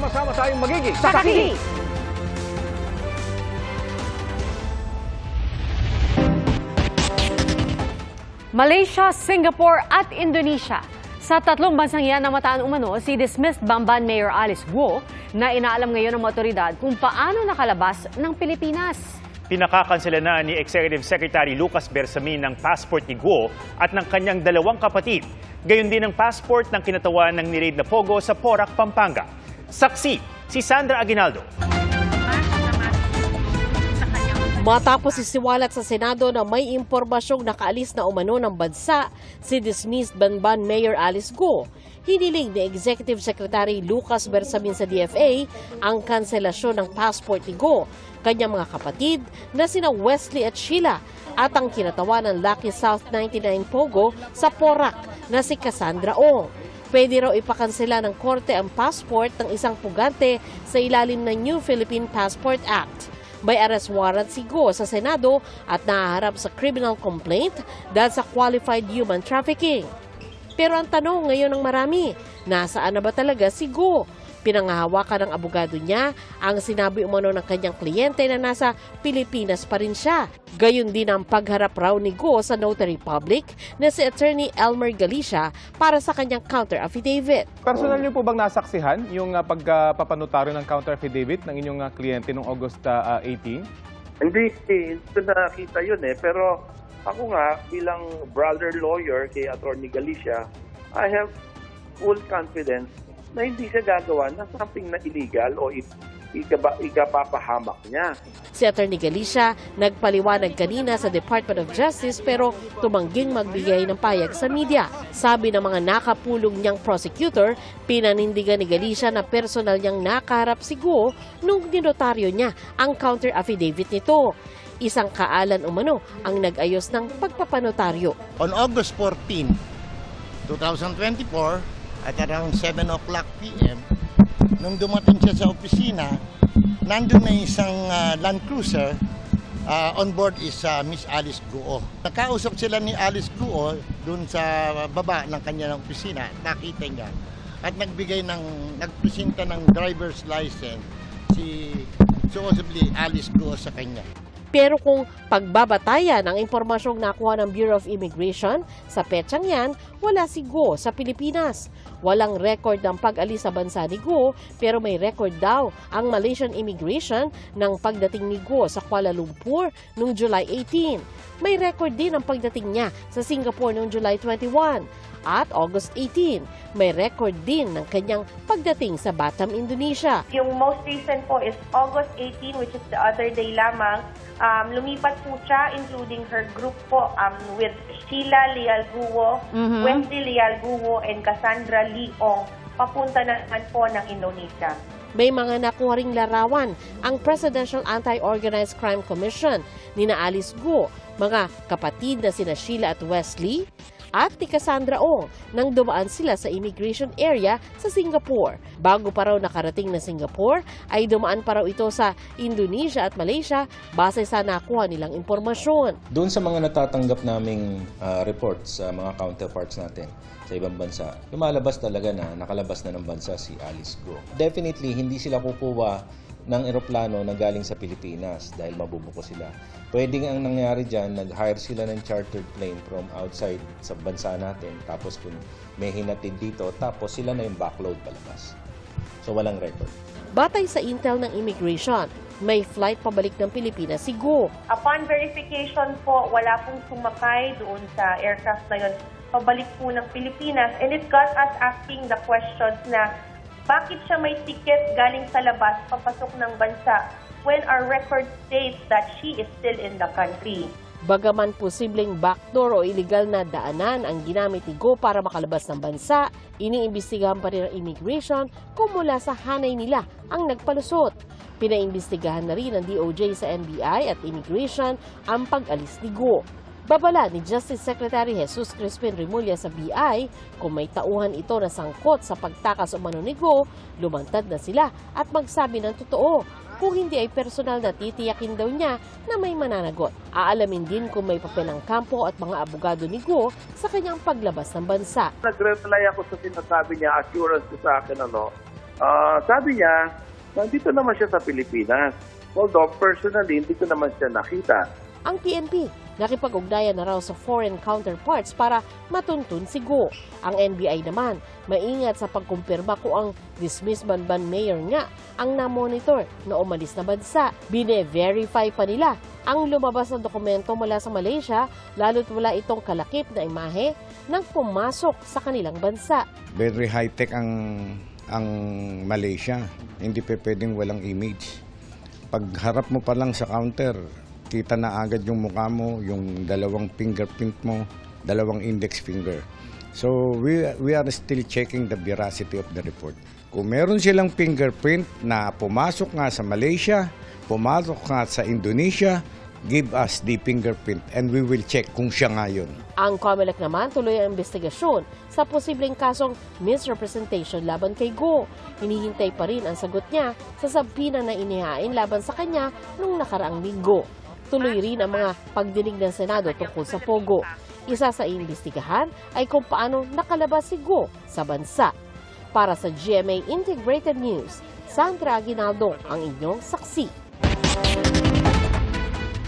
Sama-sama tayong magiging saksi. Malaysia, Singapore at Indonesia. Sa tatlong bansang yan namataan umano si dismissed Bamban Mayor Alice Guo na inaalam ngayon ng mga otoridad kung paano nakalabas ng Pilipinas. Pinakakansela na ni Executive Secretary Lucas Bersamin ng passport ni Guo at ng kanyang dalawang kapatid. Gayon din ang passport ng kinatawan ng niraid na Pogo sa Porac, Pampanga. Saksi, si Sandra Aguinaldo. Matapos isiwalat sa Senado na may impormasyong nakaalis na umano ng bansa si dismissed Bamban Mayor Alice Guo, hiniling ni Executive Secretary Lucas Bersamin sa DFA ang kanselasyon ng passport ni Guo, kanyang mga kapatid na sina Wesley at Sheila at ang kinatawan ng Lucky South 99 Pogo sa Porac na si Cassandra Ong. Pwede raw ipakansela ng korte ang passport ng isang pugante sa ilalim ng New Philippine Passport Act. May arrest warrant si Guo sa Senado at nahaharap sa criminal complaint dahil sa qualified human trafficking. Pero ang tanong ngayon ng marami, nasaan na ba talaga si Guo? Pinanghahawakan ng abogado niya ang sinabi umano ng kanyang kliyente na nasa Pilipinas pa rin siya. Gayon din ang pagharap raw ni Guo sa notary public na si Attorney Elmer Galicia para sa kanyang counter affidavit. Personal niyo po bang nasaksihan yung pagpapanotaryo ng counter affidavit ng inyong kliyente noong August 18? Hindi ko nakita yun pero ako nga bilang brother lawyer kay Attorney Galicia, I have full confidence na hindi siya gagawa ng something na illegal o ikapapahamak niya. Si Attorney Galicia nagpaliwanag kanina sa Department of Justice pero tumangging magbigay ng payag sa media. Sabi ng mga nakapulong niyang prosecutor, pinanindigan ni Galicia na personal niyang nakaharap si Guo nung dinotaryo niya ang counter affidavit nito. Isang kaalan umano ang nag-ayos ng pagpapanotaryo. On August 14, 2024, at around 7 o'clock p.m., nung dumating siya sa opisina, nandun na isang Land Cruiser, on board is Miss Alice Guo. Nakausap sila ni Alice Guo dun sa baba ng kanyang opisina, nakita niya, at nagpresenta ng driver's license si supposedly Alice Guo sa kanya. Pero kung pagbabatayan ang impormasyong nakuha ng Bureau of Immigration, sa petsang yan, wala si Guo sa Pilipinas. Walang record ng pag-alis sa bansa ni Guo, pero may record daw ang Malaysian Immigration ng pagdating ni Guo sa Kuala Lumpur noong July 18. May record din ang pagdating niya sa Singapore noong July 21. At August 18, may record din ng kanyang pagdating sa Batam, Indonesia. Yung most recent po is August 18, which is the other day lamang. Lumipat po siya, including her group po with Sheila Leal Guo, Wesley Leal Guo, and Cassandra Leong, papunta naman po ng Indonesia. May mga nakuha ring larawan ang Presidential Anti-Organized Crime Commission ni Alice Guo, mga kapatid na sina Sheila at Wesley, at ni Cassandra Ong nang dumaan sila sa immigration area sa Singapore. Bago pa raw nakarating na Singapore, ay dumaan pa raw ito sa Indonesia at Malaysia base sa nakuha nilang impormasyon. Doon sa mga natatanggap naming reports sa mga counterparts natin sa ibang bansa, lumalabas talaga na nakalabas na ng bansa si Alice Guo. Definitely, hindi sila kukuha ng eroplano na galing sa Pilipinas dahil mabubuko sila. Pwedeng ang nangyari dyan, nag-hire sila ng chartered plane from outside sa bansa natin, tapos kung may hinatid dito, tapos sila na yung backload palabas. So walang record. Batay sa intel ng immigration, may flight pabalik ng Pilipinas si Guo. Upon verification po, wala pong sumakay doon sa aircraft na yun, pabalik po ng Pilipinas, and it got us asking the questions na bakit siya may ticket galing sa labas papasok ng bansa when our record states that she is still in the country? Bagaman posibleng backdoor o iligal na daanan ang ginamit ni Guo para makalabas ng bansa, iniimbestigahan pa rin ng immigration kung mula sa hanay nila ang nagpalusot. Pinaimbestigahan na rin ng DOJ sa NBI at immigration ang pag-alis ni Guo. Babala ni Justice Secretary Jesus Crispin Remulla sa BI kung may tauhan ito na sangkot sa pagtakas umano ni Guo, lumantad na sila at magsabi ng totoo. Kung hindi ay personal na titiyakin daw niya na may mananagot. Aalamin din kung may papel ng kampo at mga abogado ni Guo sa kanyang paglabas ng bansa. Nag-reply ako sa sinasabi niya, assurance ko sa akin Sabi niya, nandito naman siya sa Pilipinas. Although personally, hindi ko naman siya nakita. Ang PNP, nakipag-ugnayan na raw sa foreign counterparts para matuntun si Go. Ang NBI naman, maingat sa pagkumpirma kung ang dismissed Banban Mayor nga ang na-monitor na umalis na bansa. Bine-verify pa nila ang lumabas na dokumento mula sa Malaysia, lalo't wala itong kalakip na imahe ng pumasok sa kanilang bansa. Very high-tech ang Malaysia. Hindi pa pwedeng walang image. Pagharap mo pa lang sa counter, kita na agad yung mukha mo, yung dalawang fingerprint mo, dalawang index finger. So we are still checking the veracity of the report. Kung meron silang fingerprint na pumasok nga sa Malaysia, pumasok nga sa Indonesia, give us the fingerprint and we will check kung siya nga yun. Ang COMELEC naman tuloy ang investigasyon sa posibleng kasong misrepresentation laban kay Go. Hinihintay pa rin ang sagot niya sa sabina na inihain laban sa kanya nung nakaraang linggo. Tuloy rin ang mga pagdinig ng Senado tungkol sa Pogo. Isa sa iimbestigahan ay kung paano nakalabas si Go sa bansa. Para sa GMA Integrated News, Sandra Aguinaldo ang inyong saksi.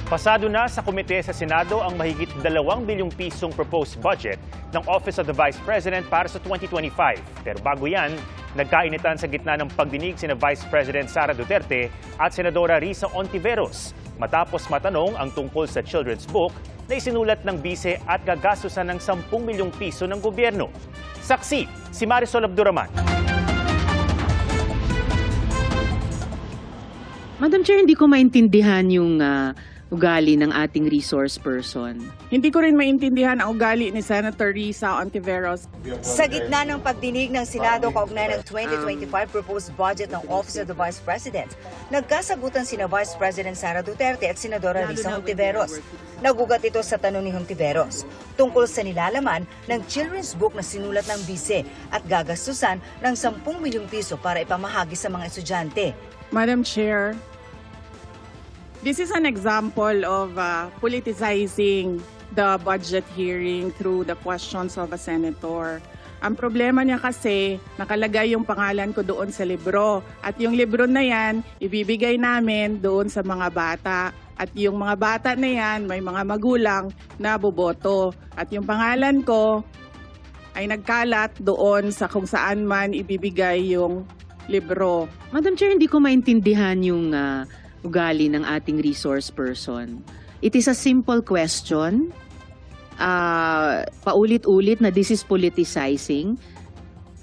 Pasado na sa komite sa Senado ang mahigit 2 bilyong pisong proposed budget ng Office of the Vice President para sa 2025. Pero bago yan, nagkainitan sa gitna ng pagdinig sina Vice President Sara Duterte at Senadora Risa Hontiveros matapos matanong ang tungkol sa children's book na isinulat ng bise at gagastusan ng 10 milyong piso ng gobyerno. Saksi, si Marisol Abduraman. Madam Chair, hindi ko maintindihan yung ugali ng ating resource person. Hindi ko rin maintindihan ang ugali ni Senator Risa Hontiveros. Sa gitna ng pagdinig ng Senado kaugnay ng 2025 proposed budget ng Office of the Vice President, nagkasagutan sina Vice President Sara Duterte at Senadora Risa Hontiveros. Nagugat ito sa tanong ni Hontiveros tungkol sa nilalaman ng children's book na sinulat ng bise at gagastusan ng 10 milyong piso para ipamahagi sa mga estudyante. Madam Chair, this is an example of politicizing the budget hearing through the questions of a senator. Ang problema niya kasi, nakalagay yung pangalan ko doon sa libro. At yung libro na yan, ibibigay namin doon sa mga bata. At yung mga bata na yan, may mga magulang na boboto. At yung pangalan ko ay nagkalat doon sa kung saan man ibibigay yung libro. Madam Chair, hindi ko maintindihan yung ugali ng ating resource person. It is a simple question. Paulit-ulit na this is politicizing.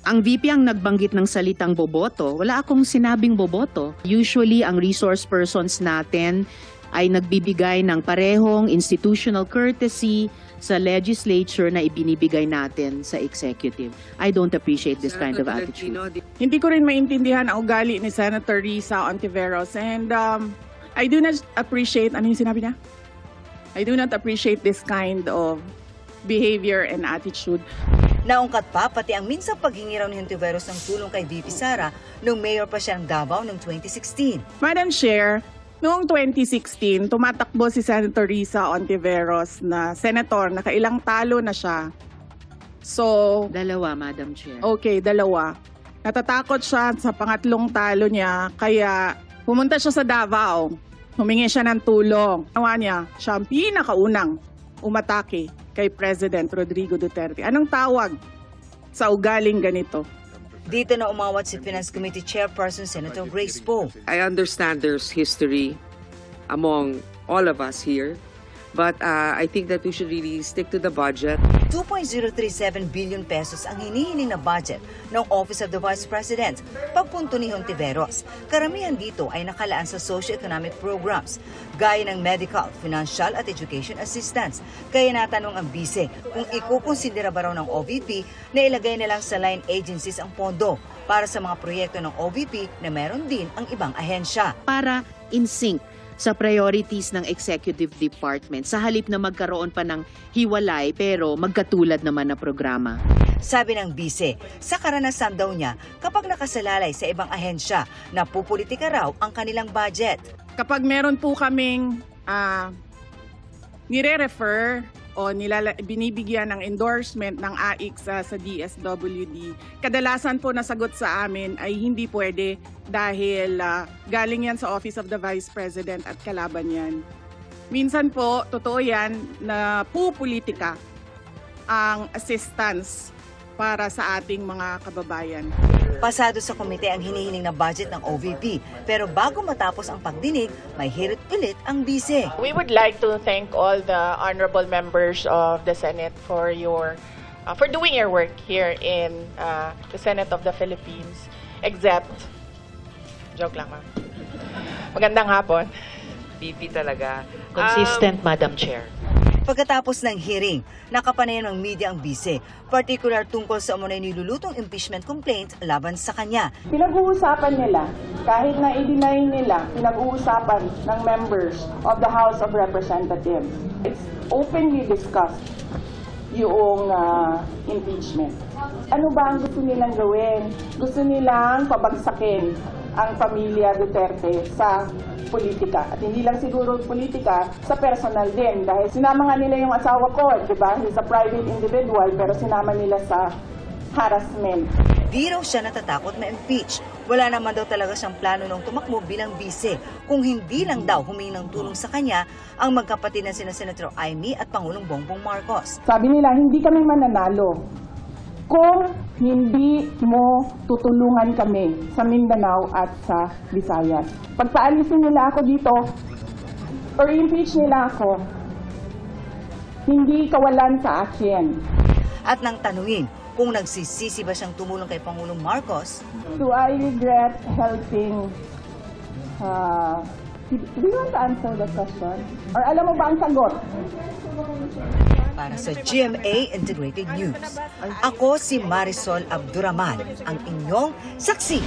Ang VP ang nagbanggit ng salitang boboto. Wala akong sinabing boboto. Usually, ang resource persons natin ay nagbibigay ng parehong institutional courtesy sa legislature na ibinibigay natin sa executive. I don't appreciate this kind of attitude. Hindi ko rin maintindihan ang ugali ni Senator Risa Hontiveros. And I do not appreciate, ano yung sinabi niya? I do not appreciate this kind of behavior and attitude. Naungkat pa pati ang minsang paghingi raw ni Hontiveros ng tulong kay VP Sara nung mayor pa siya ng Davao noong 2016. Madam Chair, noong 2016, tumatakbo si Senator Risa Hontiveros na senator, nakailang talo na siya. So, Dalawa, Madam Chair. Okay, dalawa. Natatakot siya sa pangatlong talo niya, kaya pumunta siya sa Davao. Humingi siya ng tulong. Nawa niya, siya ang pinakaunang umatake kay President Rodrigo Duterte. Anong tawag sa ugaling ganito? Dito na umawat si Finance Committee Chairperson Senator Grace Poe. I understand there's history among all of us here, but I think that we should really stick to the budget. 2.037 billion pesos ang hinihiling na budget ng Office of the Vice President. Pagpunto ni Hontiveros, karamihan dito ay nakalaan sa socio-economic programs, gaya ng medical, financial at education assistance. Kaya natanong ang bise kung ikukonsidera ba raw ng OVP na ilagay na lang sa line agencies ang pondo para sa mga proyekto ng OVP na meron din ang ibang ahensya. Para in sync sa priorities ng executive department sa halip na magkaroon pa ng hiwalay pero magkatulad naman na programa. Sabi ng bise, sa karanasan daw niya kapag nakasalalay sa ibang ahensya, napupolitika raw ang kanilang budget. Kapag meron po kaming nire-refer o binibigyan ng endorsement ng AIC sa DSWD, kadalasan po nasagot sa amin ay hindi pwede dahil galing yan sa Office of the Vice President at kalaban yan. Minsan po, totoo yan na pupolitika ang assistance para sa ating mga kababayan. Pasado sa komite ang hinihiling na budget ng OVP, pero bago matapos ang pagdinig, may hirit ulit ang bise. We would like to thank all the honorable members of the Senate for doing your work here in the Senate of the Philippines, except, joke lang ma'am. Magandang hapon. VP talaga. Consistent, Madam Chair. Pagkatapos ng hearing, nakapanayan ng media ang bise, particular tungkol sa umunay nilulutong impeachment complaint laban sa kanya. Pinag-uusapan nila, kahit na i-deny nila, pinag-uusapan ng members of the House of Representatives. It's openly discussed yung impeachment. Ano ba ang gusto nilang gawin? Gusto nilang pabagsakin ang pamilya Duterte sa politika. At hindi lang siguro politika, sa personal din. Dahil sinama nga nila yung asawa ko, di ba? He's a private individual, pero sinama nila sa harassment. Di raw siya natatakot ma-impeach. Wala naman daw talaga siyang plano nung tumakbo bilang bise. Kung hindi lang daw humingi ng tulong sa kanya ang magkapatid na sina Senator Amy at Pangulong Bongbong Marcos. Sabi nila, hindi kami mananalo kung hindi mo tutulungan kami sa Mindanao at sa Visayas. Pag paalisin nila ako dito, or impeach nila ako, hindi kawalan sa akin. At nang tanungin kung nagsisisi ba siyang tumulong kay Pangulong Marcos. Do I regret helping... do you want to answer the question? Or alam mo ba ang sagot? Para sa GMA Integrated News, ako si Marisol Abduraman, ang inyong saksi.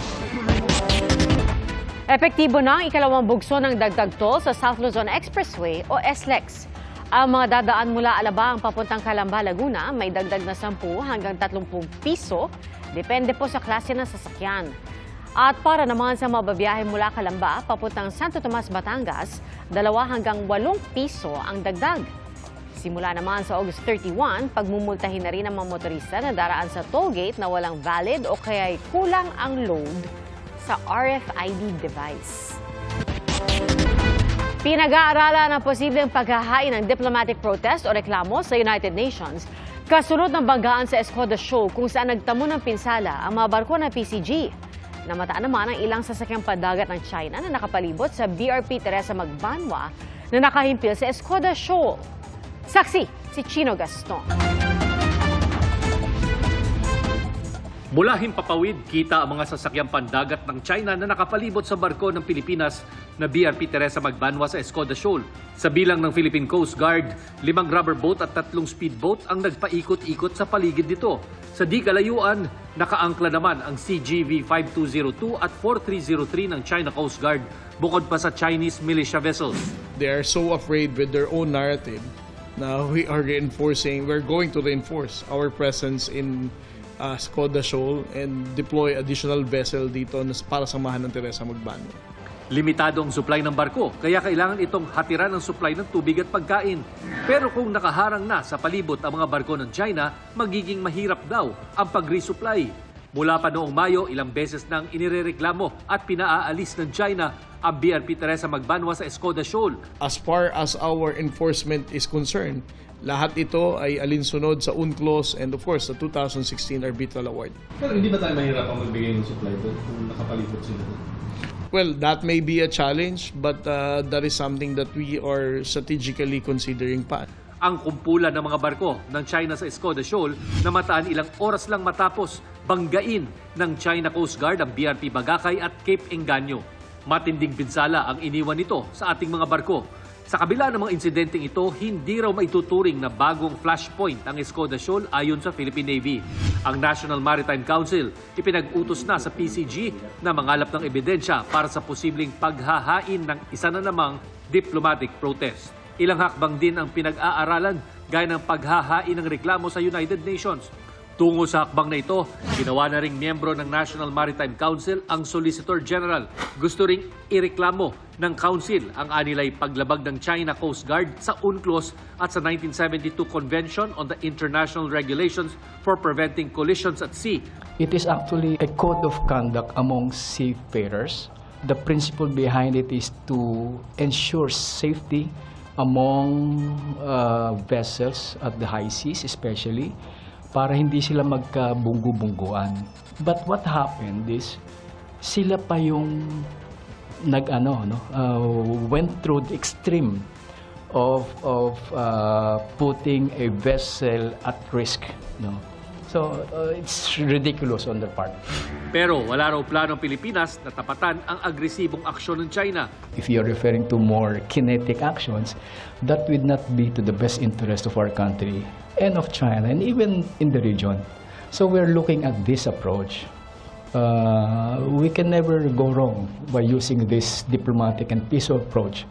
Epektibo na ang ikalawang bugso ng dagdag toll sa South Luzon Expressway o SLEX. Ang mga dadaan mula Alabang papuntang Calamba, Laguna may dagdag na 10 hanggang 30 piso, depende po sa klase ng sasakyan. At para naman sa mababiyahe mula Calamba papuntang Santo Tomas, Batangas, 2 hanggang 8 piso ang dagdag. Simula naman sa August 31, pagmumultahin na rin ang mga motorista na daraan sa tollgate na walang valid o kaya'y kulang ang load sa RFID device. Pinag-aaralan ang posibleng paghahain ng diplomatic protest o reklamo sa United Nations kasunod ng banggaan sa Escoda Shoal kung saan nagtamo ng pinsala ang mga barko ng PCG. Namataan naman ang ilang sasakyang pandagat ng China na nakapalibot sa BRP Teresa Magbanwa na nakahimpil sa Escoda Shoal. Saksi, si Chino Gaston. Mula Himpapawid, kita ang mga sasakyang pandagat ng China na nakapalibot sa barko ng Pilipinas na BRP Teresa Magbanwa sa Escoda Shoal. Sa bilang ng Philippine Coast Guard, 5 rubber boat at 3 speedboat ang nagpaikot-ikot sa paligid nito. Sa di kalayuan, nakaangkla naman ang CGV 5202 at 4303 ng China Coast Guard, bukod pa sa Chinese militia vessels. They are so afraid with their own narrative. Now we're going to reinforce our presence in Escoda Shoal and deploy additional vessel dito para samahan ng Teresa Magbanwa. Limitado ang supply ng barko, kaya kailangan itong hatiran ng supply ng tubig at pagkain. Pero kung nakaharang na sa palibot ang mga barko ng China, magiging mahirap daw ang pag-resupply. Mula pa noong Mayo, ilang beses nang inirereklamo at pinaaalis ng China ang BRP Teresa Magbanwa sa Escoda Shoal. As far as our enforcement is concerned, lahat ito ay alinsunod sa UNCLOS and of course sa 2016 Arbitral Award. Pero hindi ba tayo mahirap ang magbigay ng supply doon kung nakapalibot sila? Well, that may be a challenge, but that is something that we are strategically considering pa. Ang kumpulan ng mga barko ng China sa Escoda Shoal na mataan ilang oras lang matapos banggain ng China Coast Guard ang BRP Bagakay at Cape Engaño. Matinding pinsala ang iniwan nito sa ating mga barko. Sa kabila ng mga insidenteng ito, hindi raw maituturing na bagong flashpoint ang Escoda Shoal ayon sa Philippine Navy. Ang National Maritime Council ipinag-utos na sa PCG na mangalap ng ebidensya para sa posibleng paghahain ng isa na namang diplomatic protest. Ilang hakbang din ang pinag-aaralan gaya ng paghahain ng reklamo sa United Nations. Tungo sa hakbang na ito, ginawa na ring miyembro ng National Maritime Council ang Solicitor General. Gusto ring ireklamo ng Council ang anilay paglabag ng China Coast Guard sa UNCLOS at sa 1972 Convention on the International Regulations for Preventing Collisions at Sea. It is actually a code of conduct among seafarers. The principle behind it is to ensure safety among vessels at the high seas especially, para hindi sila magkabunggu-bungguan. But what happened is, sila pa yung went through the extreme of putting a vessel at risk. So it's ridiculous on their part. Pero wala raw planong Pilipinas na tapatan ang agresibong aksyon ng China. If you're referring to more kinetic actions, that would not be to the best interest of our country and of China and even in the region. So we're looking at this approach. We can never go wrong by using this diplomatic and peaceful approach.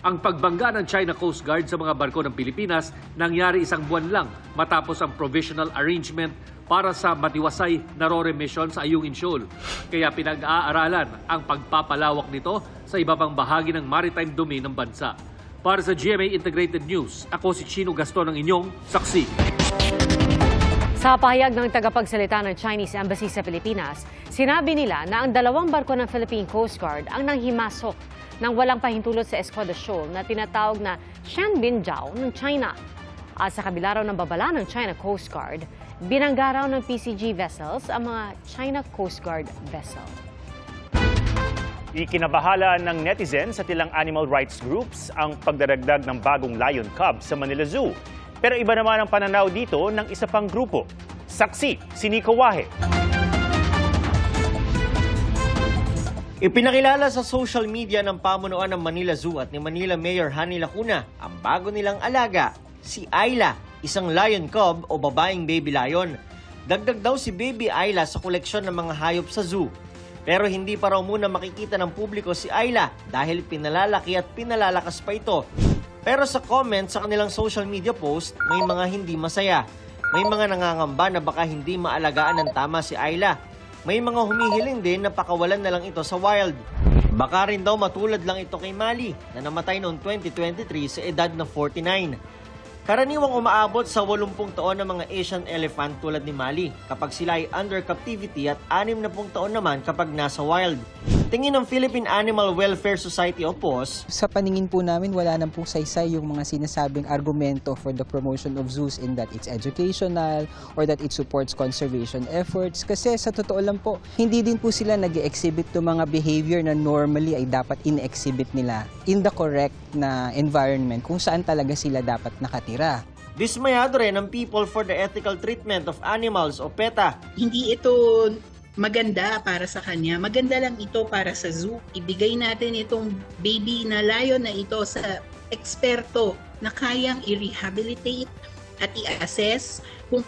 Ang pagbangga ng China Coast Guard sa mga barko ng Pilipinas nangyari 1 buwan lang matapos ang provisional arrangement para sa matiwasay na RORE mission sa Ayungin Shoal. Kaya pinag-aaralan ang pagpapalawak nito sa iba pang bahagi ng maritime domain ng bansa. Para sa GMA Integrated News, ako si Chino Gaston ang inyong saksi. Sa pahayag ng tagapagsalita ng Chinese Embassy sa Pilipinas, sinabi nila na ang 2 barko ng Philippine Coast Guard ang nanghimasok ng walang pahintulot sa Escoda Shoal na tinatawag na Shanbinjiao ng China. At sa kabila raw ng babala ng China Coast Guard, binangga raw ng PCG vessels ang mga China Coast Guard vessel. Ikinabahala ng netizens at ilang animal rights groups ang pagdaragdag ng bagong lion cub sa Manila Zoo. Pero iba naman ang pananaw dito ng isa pang grupo. Saksi, si Nico Wahe. Ipinakilala sa social media ng pamunuan ng Manila Zoo at ni Manila Mayor Hanny Lacuna ang bago nilang alaga, si Ayla, isang lion cub o babaeng baby lion. Dagdag daw si baby Ayla sa koleksyon ng mga hayop sa zoo. Pero hindi pa raw muna makikita ng publiko si Ayla dahil pinalalaki at pinalalakas pa ito. Pero sa comment sa kanilang social media post, may mga hindi masaya. May mga nangangamba na baka hindi maalagaan ng tama si Ayla. May mga humihiling din na pakawalan na lang ito sa wild. Baka rin daw matulad lang ito kay Mali na namatay noong 2023 sa edad na 49. Karaniwang umaabot sa 80 taon ng mga Asian elephant tulad ni Mali kapag sila ay under captivity at 60 taon naman kapag nasa wild. Tingin ng Philippine Animal Welfare Society o POS, sa paningin po namin wala nang pong saysay yung mga sinasabing argumento for the promotion of zoos in that it's educational or that it supports conservation efforts. Kasi sa totoo lang po, hindi din po sila nag-exhibit to mga behavior na normally ay dapat in-exhibit nila in the correct na environment kung saan talaga sila dapat nakatira. Dismayado rin ang People for the Ethical Treatment of Animals o PETA. Hindi ito maganda para sa kanya. Maganda lang ito para sa zoo. Ibigay natin itong baby na lion na ito sa eksperto na kayang i-rehabilitate at i-assess kung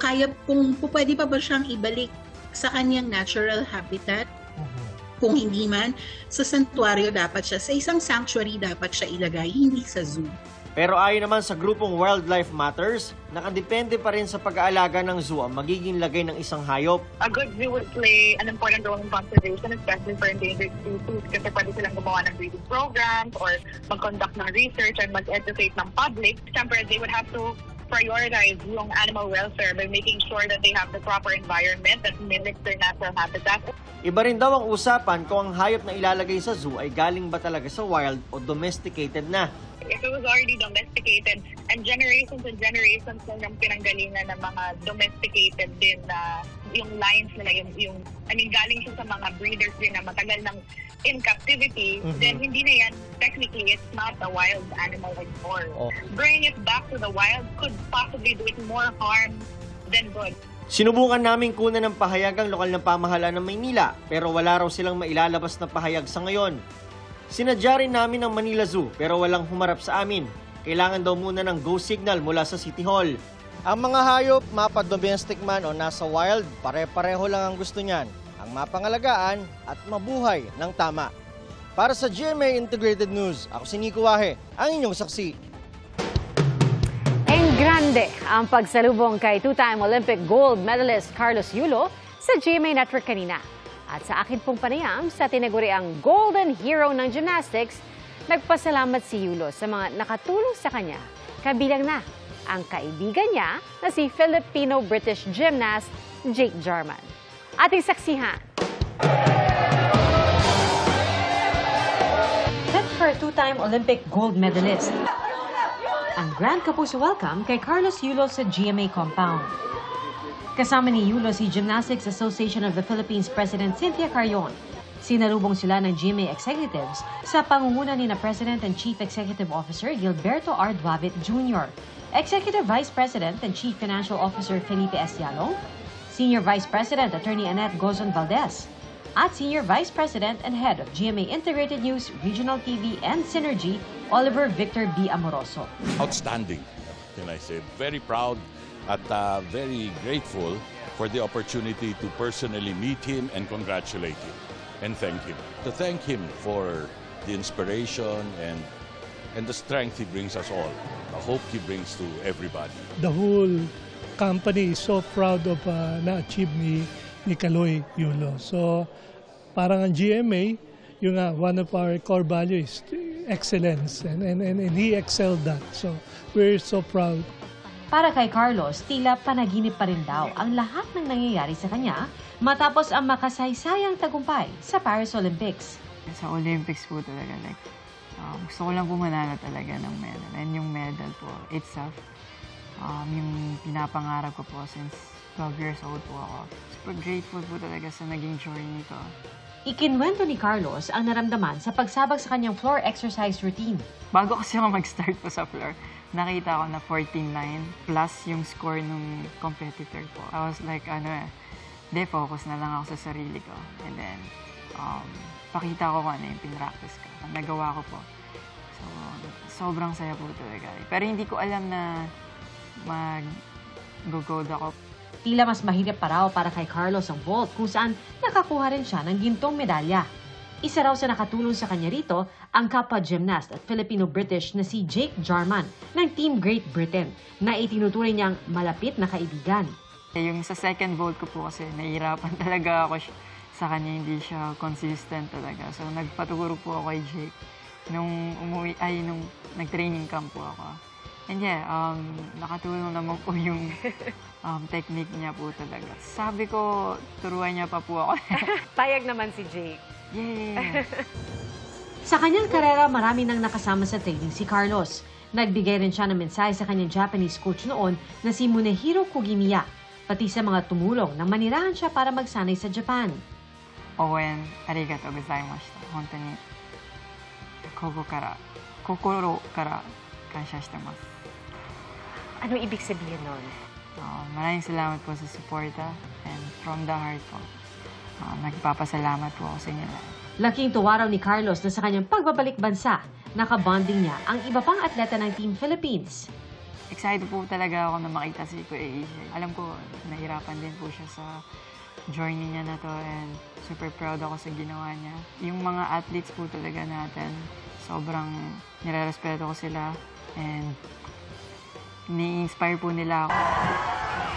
pwede pa ba siyang ibalik sa kanyang natural habitat. Kung hindi man, sa santuario dapat siya, sa isang sanctuary dapat siya ilagay, hindi sa zoo. Pero ayon naman sa grupong Wildlife Matters, nakadepende pa rin sa pag-aalaga ng zoo ang magiging lagay ng isang hayop. A good zoo would play an important role in conservation, especially for endangered species, kasi pwede silang gumawa ng breeding programs or mag-conduct ng research and mag-educate ng public. Siyempre, they would have to prioritize yung animal welfare by making sure that they have the proper environment that mimics their natural habitat. Iba rin daw ang usapan kung ang hayop na ilalagay sa zoo ay galing ba talaga sa wild o domesticated na. If it was already domesticated and generations na yung pinanggalingan ng mga domesticated din na yung lines nila, galing siya sa mga breeders din na matagal nang in captivity, then hindi na yan, technically, it's not a wild animal anymore. Bringing it back to the wild could possibly do it more harm than good. Sinubukan namin kunan ng pahayag ang lokal na pamahalaan ng Maynila pero wala raw silang mailalabas na pahayag sa ngayon. Sinadya rin namin ang Manila Zoo pero walang humarap sa amin. Kailangan daw muna ng go signal mula sa City Hall. Ang mga hayop, mapa-domestic man o nasa wild, pare-pareho lang ang gusto niyan. Ang mapangalagaan at mabuhay ng tama. Para sa GMA Integrated News, ako si Nico Wahe, ang inyong saksi. Grande ang pagsalubong kay two-time Olympic gold medalist Carlos Yulo sa GMA Network kanina. At sa akin pong panayam sa tinaguriang Golden Hero ng Gymnastics, nagpasalamat si Yulo sa mga nakatulong sa kanya, kabilang na ang kaibigan niya na si Filipino-British gymnast Jake Jarman. Ating saksihan. Set for a two-time Olympic gold medalist. Ang Grand Kapuso welcome kay Carlos Yulo sa GMA compound. Kasama ni Yulo si Gymnastics Association of the Philippines President Cynthia Carrion. Sinalubong sila ng GMA executives sa pangunguna ni na President and Chief Executive Officer Gilberto R. Duavit Jr., Executive Vice President and Chief Financial Officer Felipe S. Yalong, Senior Vice President Attorney Annette Gozon Valdez, at Senior Vice President and Head of GMA Integrated News, Regional TV, and Synergy, Oliver Victor B. Amoroso. Outstanding, can I say. Very proud at very grateful for the opportunity to personally meet him and congratulate him and thank him. To thank him for the inspiration and the strength he brings us all. The hope he brings to everybody. The whole company is so proud of na-achieve ni Kaloy Yulo. So parang ang GMA, yung one of our core values is excellence and he excelled that. So we're so proud. Para kay Carlos, tila panaginip pa rin daw ang lahat ng nangyayari sa kanya matapos ang makasaysayang tagumpay sa Paris Olympics. Sa Olympics po talaga, gusto ko lang po manalo talaga ng medal. And yung medal po itself, yung pinapangarap ko po since 12 years old po ako. Super grateful po talaga sa naging journey ko. Ikinwento ni Carlos ang naramdaman sa pagsabak sa kanyang floor exercise routine. Bago kasi ako mag-start po sa floor, nakita ko na 14.9 plus yung score nung competitor po. I was like, focus na lang ako sa sarili ko. And then, pakita ko kung ano yung pinractice ko. Nagawa ko po. So, sobrang saya po talaga. Pero hindi ko alam na mag-gold ako. Tila mas mahirap pa raw para kay Carlos ang vault kung saan nakakuha rin siya ng gintong medalya. Isa raw sa nakatulong sa kanya rito ang kapwa gymnast at Filipino-British na si Jake Jarman ng Team Great Britain na itinuturing niyang malapit na kaibigan. Yung sa second vault ko po kasi nahihirapan talaga ako sa kanya, hindi siya consistent talaga. So nagpaturo po ako kay Jake nung nag-training camp po ako. And yeah, nakatulong naman po yung technique niya po talaga. Sabi ko, turuan niya pa po ako. Payag naman si Jake. Yeah. Sa kanyang karera, marami nang nakasama sa training si Carlos. Nagbigay rin siya ng mensahe sa kanyang Japanese coach noon na si Munehiro Kugimiya, pati sa mga tumulong na manirahan siya para magsanay sa Japan. Owen, arigatou gozaimashita. Hontou ni kokoro kara kansha shitemasu. Ano ibig sabihin nun? Maraming salamat po sa suporta and from the heart po. Nagpapasalamat po ako sa inyo lahat. Laking tuwa raw ni Carlos na sa kanyang pagbabalik bansa, nakabonding niya ang iba pang atleta ng Team Philippines. Excited po talaga ako na makita si Kuya Asia. Alam ko, nahirapan din po siya sa journey niya na to and super proud ako sa ginawa niya. Yung mga athletes po talaga natin, sobrang nire-respeto ko sila and ni-inspire po nila ako.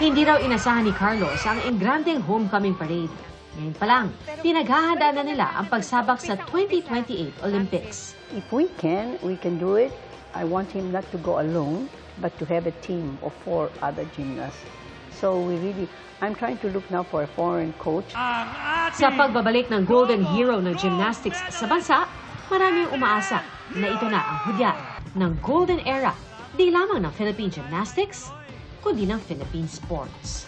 Hindi raw inasahan ni Carlos ang engrandeng homecoming parade. Ngayon pa lang, pinaghahanda na nila ang pagsabak sa 2028 Olympics. If we can do it. I want him not to go alone, but to have a team of 4 other gymnasts. So I'm trying to look now for a foreign coach. Sa pagbabalik ng Golden Hero ng gymnastics sa bansa, maraming umaasa na ito na ang hudya ng Golden Era, di lamang ng Philippine Gymnastics, kundi ng Philippine Sports.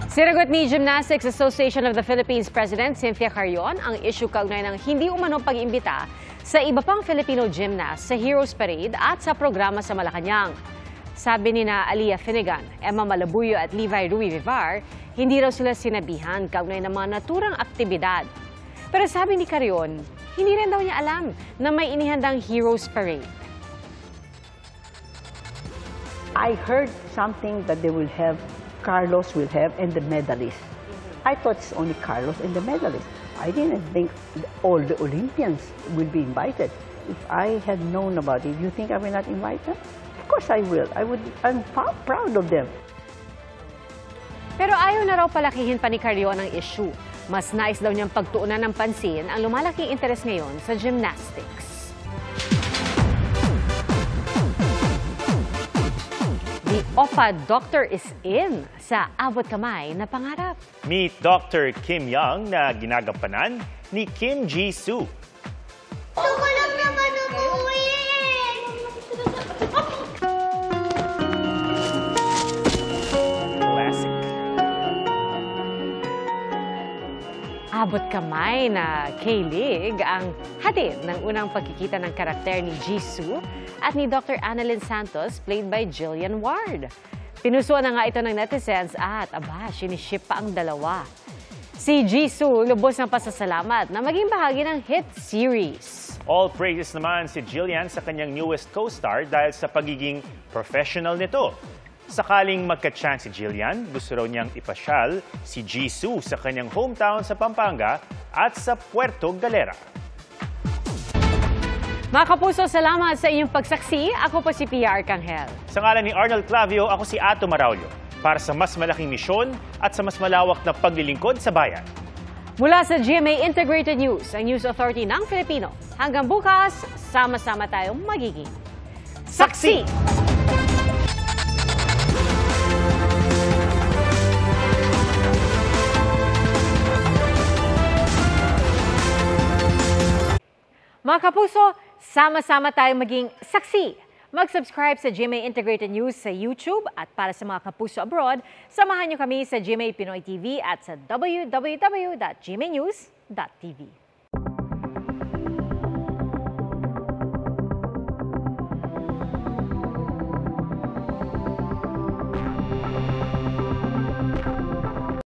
Sinagot ni Gymnastics Association of the Philippines President Cynthia Carrion ang issue kaugnay ng hindi umanong pag-imbita sa iba pang Filipino gymnasts sa Heroes Parade at sa programa sa Malacanang. Sabi ni na Aliyah Finnegan, Emma Malabuyo at Levi Rui Vivar, hindi raw sila sinabihan kaugnay ng mga naturang aktibidad. Pero sabi ni Carrion, hindi rin daw niya alam na may inihandang Heroes Parade. I heard something that Carlos will have and the medalists. I thought it's only Carlos and the medalists. I didn't think all the Olympians will be invited. If I had known about it, you think I will not invite them? course I will. I'm proud of them. Pero ayaw na raw palakihin pa ni Carrion ang issue. Mas nais daw niyang pagtuunan ng pansin ang lumalaking interes ngayon sa gymnastics. The OPA doctor is in sa abot kamay na pangarap. Meet Dr. Kim Young na ginagampanan ni Kim Ji-soo. Classic. Abot kamay na K-League ang hatid ng unang pagkikita ng karakter ni Jisoo at ni Dr. Annalyn Santos played by Jillian Ward. Pinusuan na nga ito ng netizens at siniship pa ang dalawa. Si Jisoo lubos ng pasasalamat na maging bahagi ng hit series. All praises naman si Jillian sa kanyang newest co-star dahil sa pagiging professional nito. Sakaling magka-chance si Jillian, gusto raw niyang ipasyal si Jisoo sa kanyang hometown sa Pampanga at sa Puerto Galera. Mga kapuso, salamat sa inyong pagsaksi. Ako po si Pia Arcangel. Sa ngalan ni Arnold Clavio, ako si Ato Maraulio para sa mas malaking misyon at sa mas malawak na paglilingkod sa bayan. Mula sa GMA Integrated News, ang News Authority ng Filipino. Hanggang bukas, sama-sama tayong magiging saksi! Mga kapuso, sama-sama tayong maging saksi. Mag-subscribe sa GMA Integrated News sa YouTube at para sa mga kapuso abroad, samahan niyo kami sa GMA Pinoy TV at sa www.gmanews.tv.